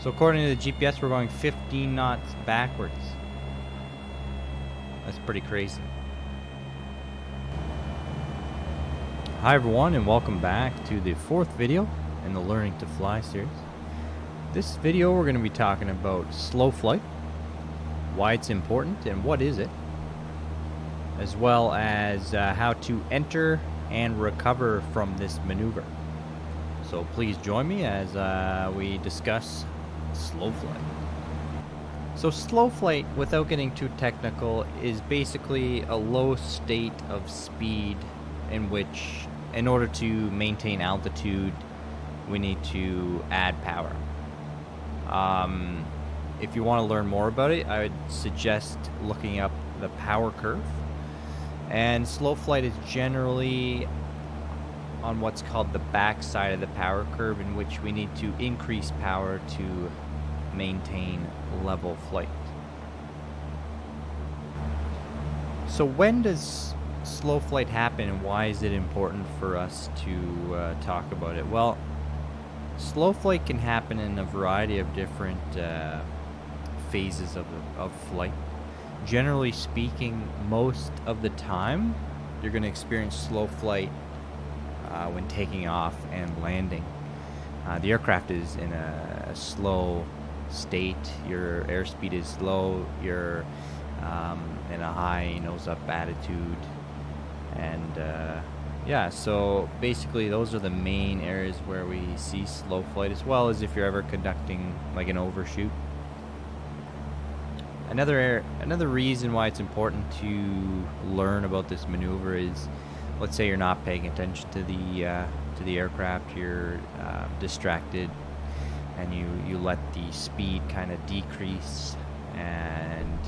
So according to the GPS, we're going 15 knots backwards. That's pretty crazy. Hi everyone, and welcome back to the fourth video in the Learning to Fly series. This video we're going to be talking about slow flight, why it's important and what is it, as well as how to enter and recover from this maneuver. So please join me as we discuss slow flight. So slow flight, without getting too technical, is basically a low state of speed in which, in order to maintain altitude, we need to add power. If you want to learn more about it, I would suggest looking up the power curve. And slow flight is generally on what's called the back side of the power curve, in which we need to increase power to maintain level flight. So when does slow flight happen, and why is it important for us to talk about it? Well, slow flight can happen in a variety of different phases of flight. Generally speaking, most of the time you're going to experience slow flight when taking off and landing. The aircraft is in a slow state, your airspeed is low, you're in a high nose-up attitude, and yeah, so basically those are the main areas where we see slow flight, as well as if you're ever conducting like an overshoot. Another reason why it's important to learn about this maneuver is, let's say you're not paying attention to the aircraft, you're distracted, and you let the speed kind of decrease, and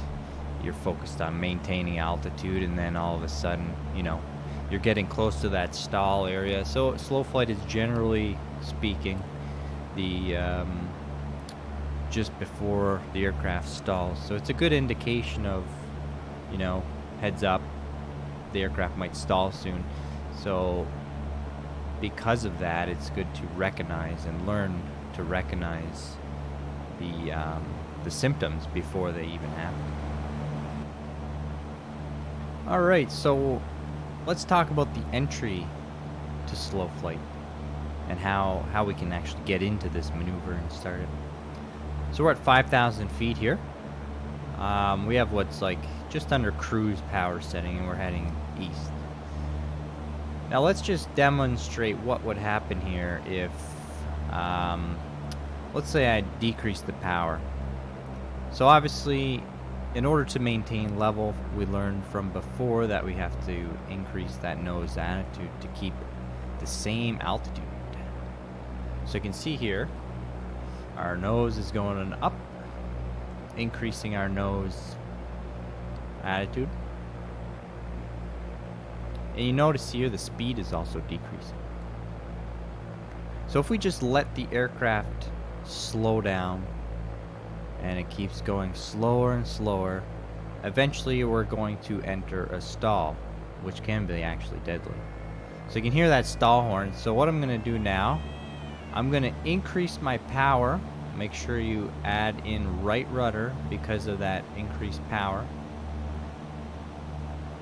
you're focused on maintaining altitude, and then all of a sudden, you're getting close to that stall area. So slow flight is, generally speaking, the just before the aircraft stalls. So it's a good indication of, heads up, the aircraft might stall soon. So because of that, it's good to recognize and learn to recognize the symptoms before they even happen. All right, so let's talk about the entry to slow flight and how we can actually get into this maneuver and start it. So we're at 5,000 feet here. We have what's like just under cruise power setting, and we're heading east. Now let's just demonstrate what would happen here if, let's say I decrease the power. So obviously, in order to maintain level, we learned from before that we have to increase that nose attitude to keep the same altitude. So you can see here, our nose is going up, increasing our nose attitude. And you notice here the speed is also decreasing. So if we just let the aircraft slow down, and it keeps going slower and slower, eventually we're going to enter a stall, which can be actually deadly. So you can hear that stall horn. So what I'm going to do now, I'm going to increase my power. Make sure you add in right rudder because of that increased power.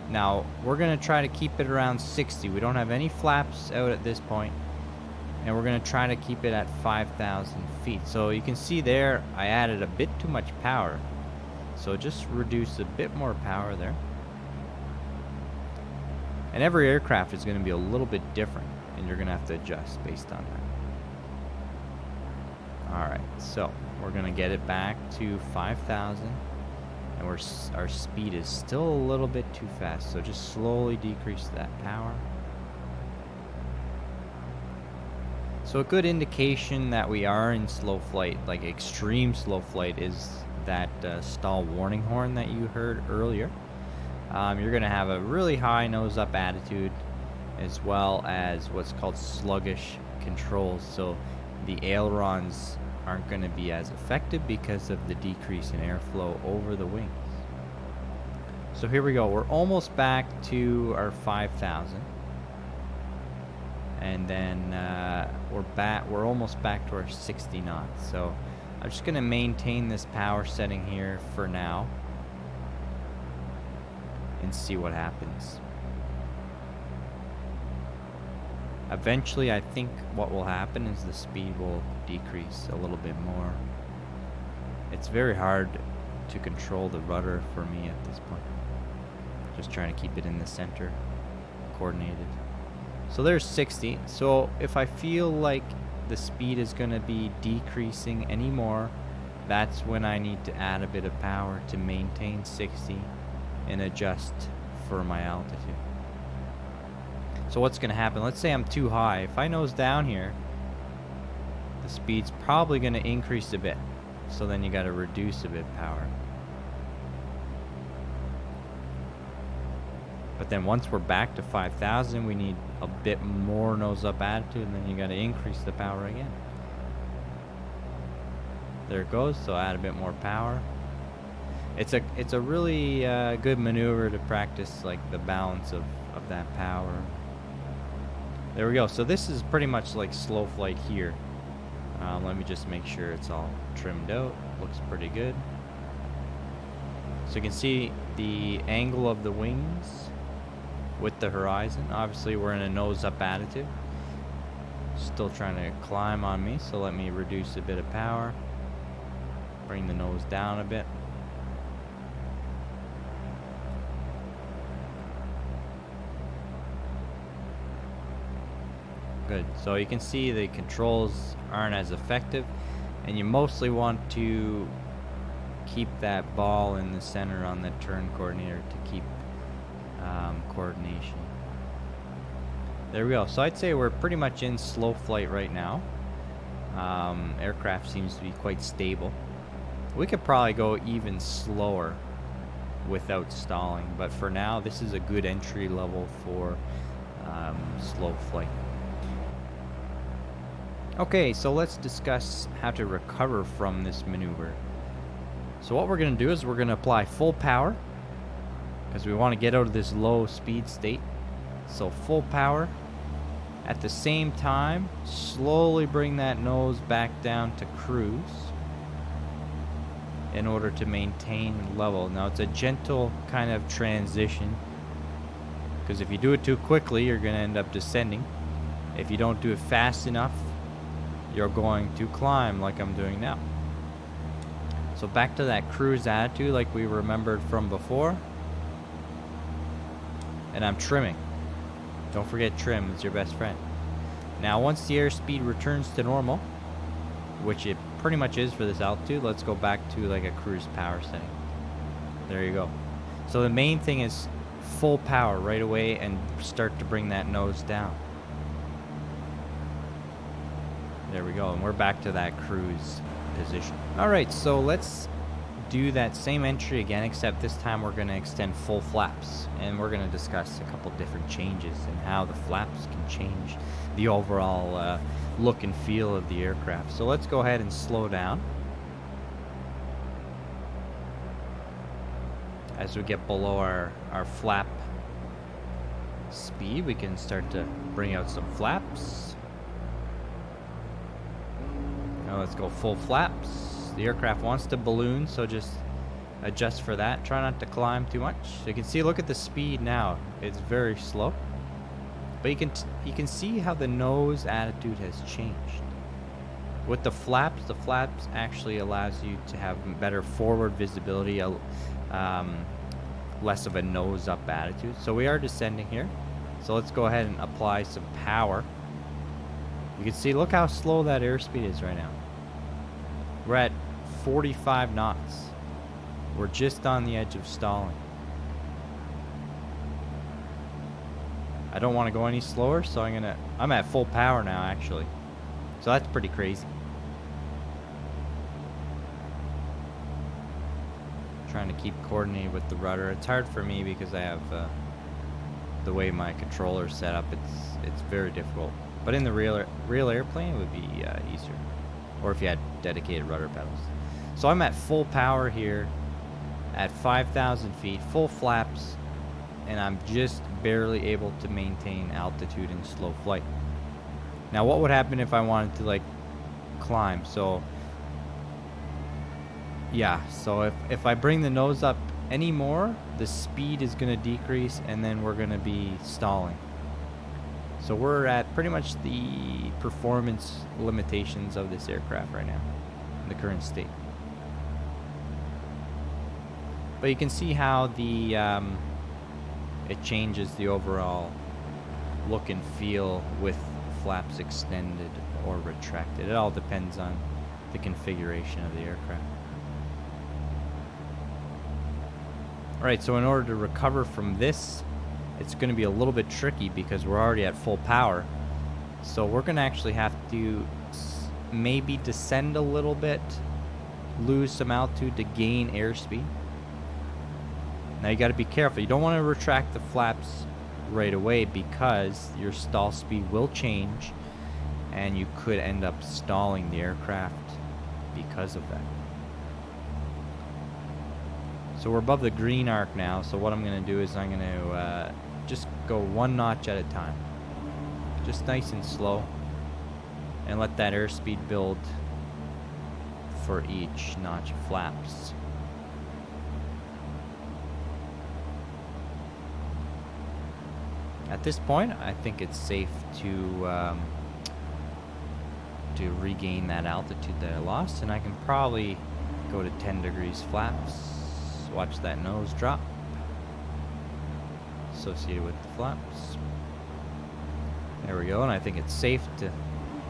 Now we're going to try to keep it around 60. We don't have any flaps out at this point, and we're going to try to keep it at 5,000 feet. So you can see there I added a bit too much power, so just reduce a bit more power there. And every aircraft is going to be a little bit different, and you're going to have to adjust based on that. Alright, so we're going to get it back to 5,000, and our speed is still a little bit too fast, so just slowly decrease that power. So a good indication that we are in slow flight, like extreme slow flight, is that stall warning horn that you heard earlier. You're going to have a really high nose up attitude, as well as what's called sluggish controls. So the ailerons aren't going to be as effective because of the decrease in airflow over the wings. So here we go. We're almost back to our 5,000. And then we're almost back to our 60 knots. So I'm just gonna maintain this power setting here for now and see what happens. Eventually, I think what will happen is the speed will decrease a little bit more. It's very hard to control the rudder for me at this point. Just trying to keep it in the center, coordinated. So there's 60. So if I feel like the speed is going to be decreasing anymore, that's when I need to add a bit of power to maintain 60 and adjust for my altitude. So what's going to happen? Let's say I'm too high. If I nose down here, the speed's probably going to increase a bit. So then you got to reduce a bit power. But then once we're back to 5,000, we need a bit more nose up attitude, and then you got to increase the power again. There it goes. So add a bit more power. It's a really good maneuver to practice like the balance of that power. There we go. So this is pretty much like slow flight here. Let me just make sure it's all trimmed out. Looks pretty good. So you can see the angle of the wings with the horizon. Obviously we're in a nose up attitude. Still trying to climb on me, so let me reduce a bit of power. Bring the nose down a bit. Good. So you can see the controls aren't as effective, and you mostly want to keep that ball in the center on the turn coordinator to keep coordination. There we go. So I'd say we're pretty much in slow flight right now. Aircraft seems to be quite stable. We could probably go even slower without stalling, but for now this is a good entry level for slow flight. Okay, so let's discuss how to recover from this maneuver. So what we're going to do is we're going to apply full power because we want to get out of this low speed state. So full power. At the same time, slowly bring that nose back down to cruise in order to maintain level. Now it's a gentle kind of transition because if you do it too quickly, you're going to end up descending. If you don't do it fast enough, you're going to climb like I'm doing now. So back to that cruise attitude like we remembered from before. And I'm trimming. Don't forget trim, it's your best friend. Now once the airspeed returns to normal, which it pretty much is for this altitude, let's go back to like a cruise power setting. There you go. So the main thing is full power right away and start to bring that nose down. There we go, and we're back to that cruise position. Alright, so let's do that same entry again, except this time we're going to extend full flaps. And we're going to discuss a couple different changes and how the flaps can change the overall look and feel of the aircraft. So let's go ahead and slow down. As we get below our flap speed, we can start to bring out some flaps. Now let's go full flaps. The aircraft wants to balloon, so just adjust for that. Try not to climb too much. So you can see, look at the speed now. It's very slow. But you can see how the nose attitude has changed. With the flaps actually allows you to have better forward visibility, less of a nose up attitude. So we are descending here. So let's go ahead and apply some power. You can see, look how slow that airspeed is right now. We're at 45 knots. We're just on the edge of stalling. I don't want to go any slower, so I'm at full power now actually. So that's pretty crazy. Trying to keep coordinated with the rudder. It's hard for me because I have the way my controller's set up. It's very difficult. But in the real airplane, it would be easier. Or if you had dedicated rudder pedals. So I'm at full power here at 5,000 feet, full flaps, and I'm just barely able to maintain altitude in slow flight. Now what would happen if I wanted to like climb? So Yeah, so if I bring the nose up any more, the speed is going to decrease, and then we're going to be stalling. So we're at pretty much the performance limitations of this aircraft right now, in the current state. But you can see how the it changes the overall look and feel with flaps extended or retracted. It all depends on the configuration of the aircraft. Alright, so in order to recover from this, it's going to be a little bit tricky because we're already at full power. So we're going to actually have to maybe descend a little bit, lose some altitude to gain airspeed. Now you got to be careful. You don't want to retract the flaps right away because your stall speed will change and you could end up stalling the aircraft because of that. So we're above the green arc now, so what I'm going to do is I'm going to just go one notch at a time. Just nice and slow, and let that airspeed build for each notch of flaps. At this point, I think it's safe to regain that altitude that I lost, and I can probably go to 10 degrees flaps. Watch that nose drop associated with the flaps. There we go, and I think it's safe to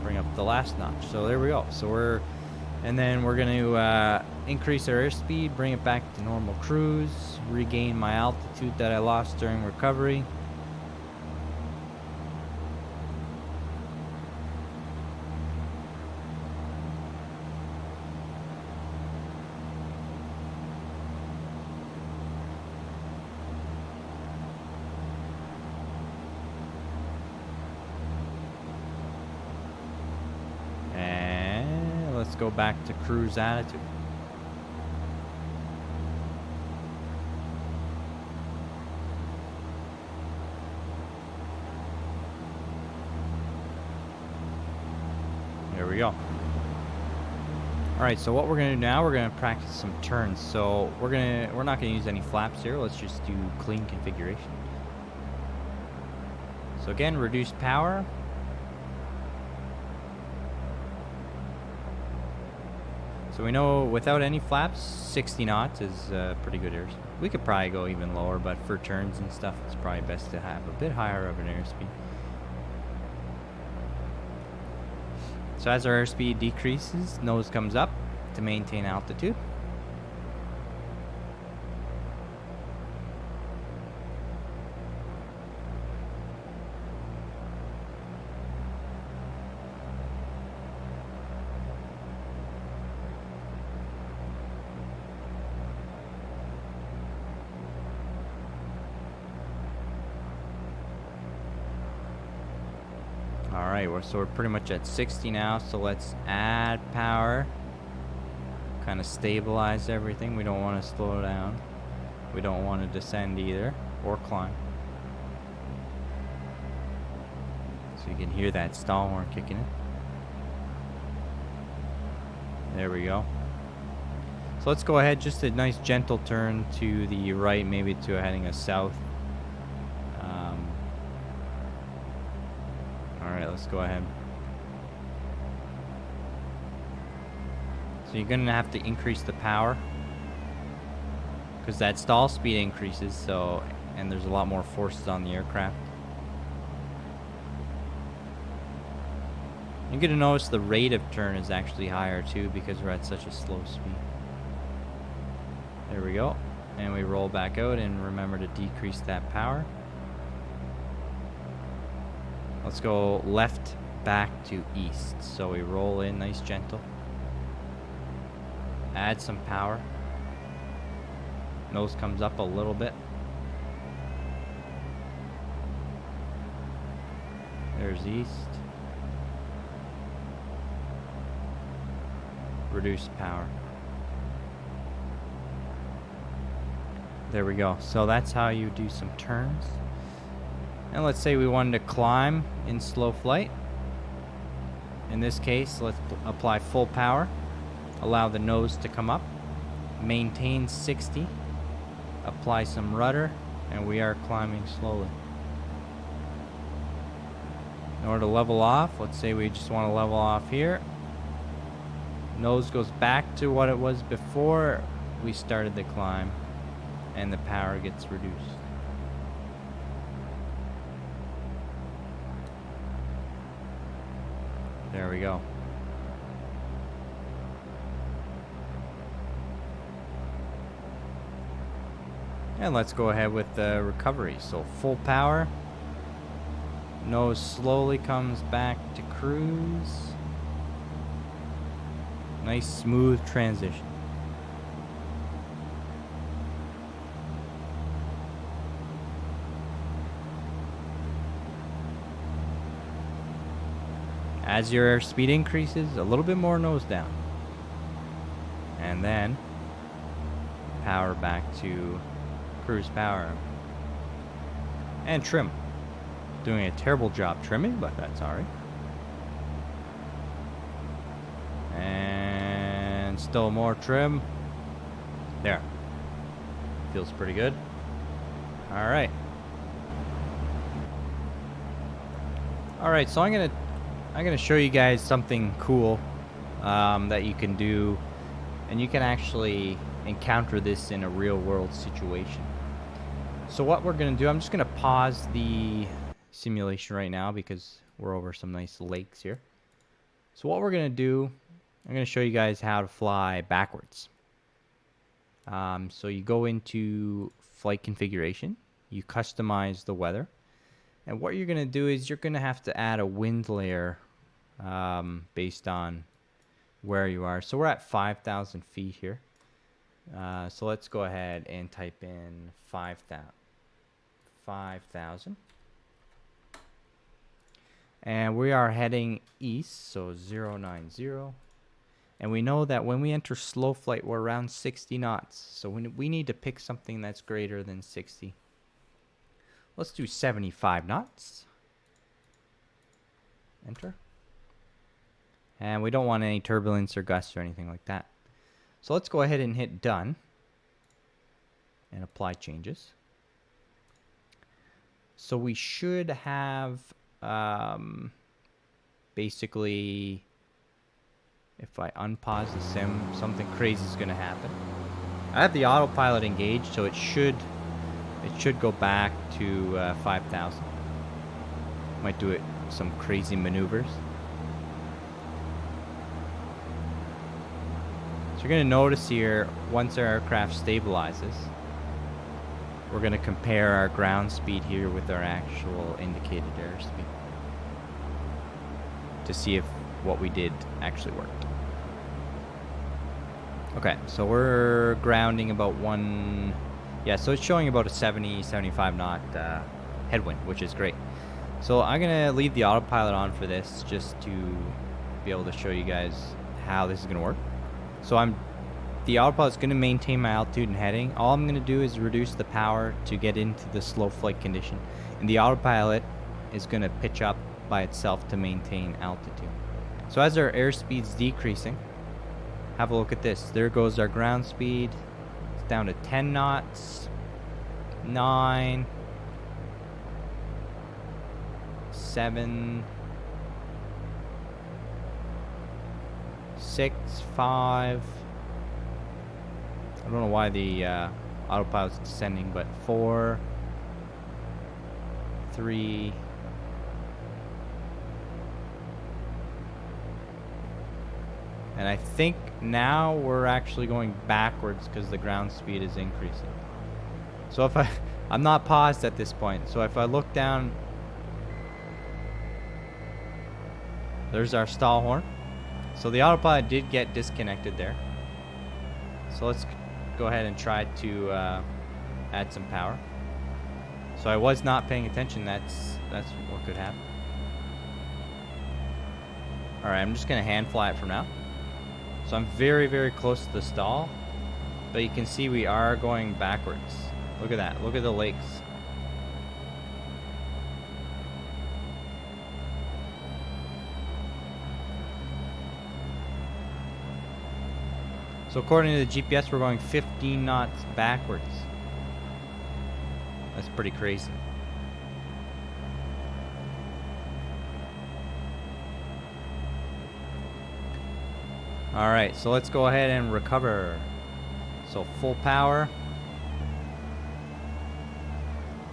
bring up the last notch. So there we go. So then we're going to increase our airspeed, bring it back to normal cruise, regain my altitude that I lost during recovery. Let's go back to cruise attitude. There we go. Alright, so what we're going to do now, we're going to practice some turns. So we're not going to use any flaps here. Let's just do clean configuration. So again, reduce power. So we know without any flaps, 60 knots is pretty good airspeed. We could probably go even lower, but for turns and stuff, it's probably best to have a bit higher of an airspeed. So as our airspeed decreases, nose comes up to maintain altitude. Alright, so we're pretty much at 60 now, so let's add power. Kind of stabilize everything. We don't want to slow down. We don't want to descend either, or climb. So you can hear that stall horn kicking in. There we go. So let's go ahead, just a nice gentle turn to the right, maybe to heading us south. Alright, let's go ahead. So you're going to have to increase the power because that stall speed increases, and there's a lot more forces on the aircraft. You're going to notice the rate of turn is actually higher too because we're at such a slow speed. There we go. And we roll back out, and remember to decrease that power. Let's go left back to east. So we roll in nice gentle. Add some power. Nose comes up a little bit. There's east. Reduce power. There we go. So that's how you do some turns. And let's say we wanted to climb in slow flight. In this case, let's apply full power. Allow the nose to come up. maintain 60, apply some rudder, and we are climbing slowly. In order to level off, let's say we just want to level off here. Nose goes back to what it was before we started the climb, and the power gets reduced. There we go. And let's go ahead with the recovery. So full power. Nose slowly comes back to cruise. Nice smooth transition. As your airspeed increases, a little bit more nose down. And then power back to cruise power. And trim. Doing a terrible job trimming, but that's alright. And still more trim. There. Feels pretty good. Alright. Alright, so I'm gonna show you guys something cool that you can do, and you can actually encounter this in a real world situation. So what we're gonna do, I'm just gonna pause the simulation right now because we're over some nice lakes here. So what we're gonna do, I'm gonna show you guys how to fly backwards. So you go into flight configuration, you customize the weather, and what you're gonna do is you're gonna have to add a wind layer based on where you are. So we're at 5,000 feet here. So let's go ahead and type in 5,000. And we are heading east, so 090. And we know that when we enter slow flight, we're around 60 knots. So we need to pick something that's greater than 60. Let's do 75 knots. Enter. And we don't want any turbulence or gusts or anything like that. So let's go ahead and hit done. And apply changes. So we should have basically, if I unpause the sim, something crazy is going to happen. I have the autopilot engaged, so it should go back to 5,000. Might do it some crazy maneuvers. So you're going to notice here, once our aircraft stabilizes, we're going to compare our ground speed here with our actual indicated airspeed to see if what we did actually worked. Okay, so we're grounding about so it's showing about a 70-75 knot headwind, which is great. So I'm gonna leave the autopilot on for this just to be able to show you guys how this is gonna work. So the autopilot's gonna maintain my altitude and heading. All I'm gonna do is reduce the power to get into the slow flight condition, and the autopilot is gonna pitch up by itself to maintain altitude. So as our airspeed's decreasing, have a look at this. There goes our ground speed. It's down to 10 knots, 9, 7, 6, 5. I don't know why the autopilot's descending, but 4, 3, and I think now we're actually going backwards because the ground speed is increasing. So if I'm not paused at this point. So if I look down, there's our stall horn. So the autopilot did get disconnected there. So let's go ahead and try to add some power. So I was not paying attention. That's what could happen. All right, I'm just gonna hand fly it from now. So I'm very, very close to the stall, but you can see we are going backwards. Look at that. Look at the lakes. So according to the GPS, we're going 15 knots backwards. That's pretty crazy. All right, so let's go ahead and recover. So full power.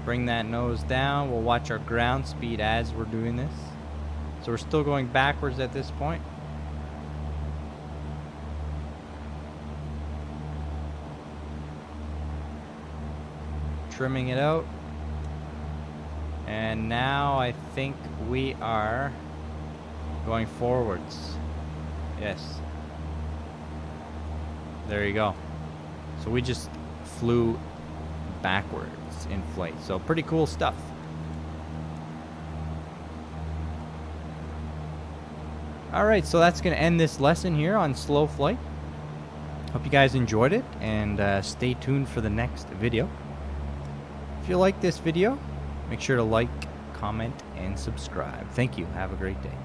Bring that nose down. We'll watch our ground speed as we're doing this. So we're still going backwards at this point. Trimming it out. And now I think we are going forwards. Yes. There you go. So we just flew backwards in flight. So pretty cool stuff. Alright, so that's going to end this lesson here on slow flight. Hope you guys enjoyed it, and stay tuned for the next video. If you like this video, make sure to like, comment, and subscribe. Thank you. Have a great day.